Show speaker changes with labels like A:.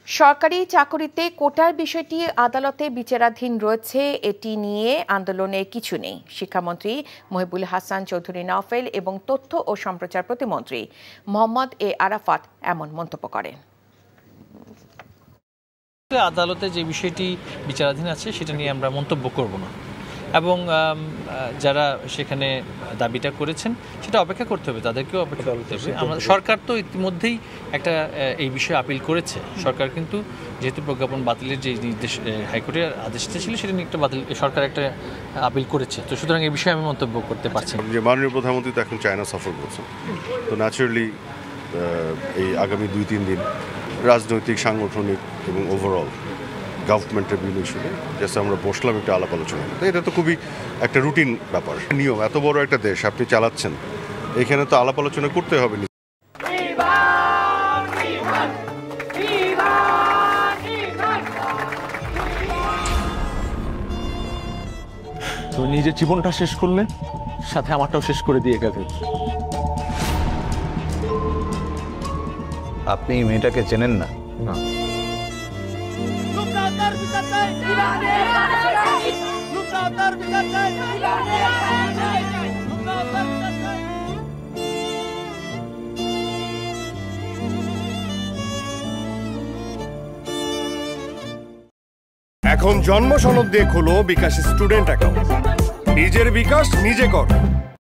A: সরকারি চাকরিতে কোটার বিষয়টি আদালতে বিচারাধীন রয়েছে, এটি নিয়ে আন্দোলনের কিছু নেই। শিক্ষামন্ত্রী মহিবুল হাসান চৌধুরী নওফেল এবং তথ্য ও সম্প্রচার প্রতিমন্ত্রী মোহাম্মদ এ আরাফাত এমন মন্তব্য করেন।
B: আদালতে যে বিষয়টি বিচারাধীন আছে সেটা নিয়ে আমরা মন্তব্য করব না, এবং যারা সেখানে দাবিটা করেছেন সেটা অপেক্ষা করতে হবে, তাদেরকেও অপেক্ষা করতে হবে। আমরা সরকার তো ইতিমধ্যেই একটা এই বিষয়ে আপিল করেছে। সরকার কিন্তু যেহেতু প্রজ্ঞাপন বাতিলের যে নির্দেশ হাইকোর্টের আদেশটা ছিল সেটা নিয়ে একটা বাতিল সরকার একটা আপিল করেছে, তো সুতরাং এই বিষয়ে আমি মন্তব্য করতে পারছি না।
C: যে মাননীয় প্রধানমন্ত্রী তো এখন চায়না সফর করছেন, তো ন্যাচারালি এই আগামী 2-3 দিন রাজনৈতিক, সাংগঠনিক এবং ওভারঅল গভর্নমেন্টের বিভিন্ন ইস্যুতে জাস্ট আমরা বসলাম একটা আলাপ আলোচনা করতে। এটা তো খুবই একটা রুটিন ব্যাপার, নিয়ম। এত বড় একটা দেশ আপনি চালাচ্ছেন, এখানে তো আলাপ আলোচনা করতে হবে।
D: তুমি নিজের জীবনটা শেষ করলে, সাথে আমারটাও শেষ করে দিয়ে গেলে।
E: আপনি এই মেয়েটাকে চেনেন না?
D: না।
F: এখন জন্ম সনদ দিয়ে খোলো বিকাশ স্টুডেন্ট অ্যাকাউন্ট। নিজের বিকাশ নিজে কর।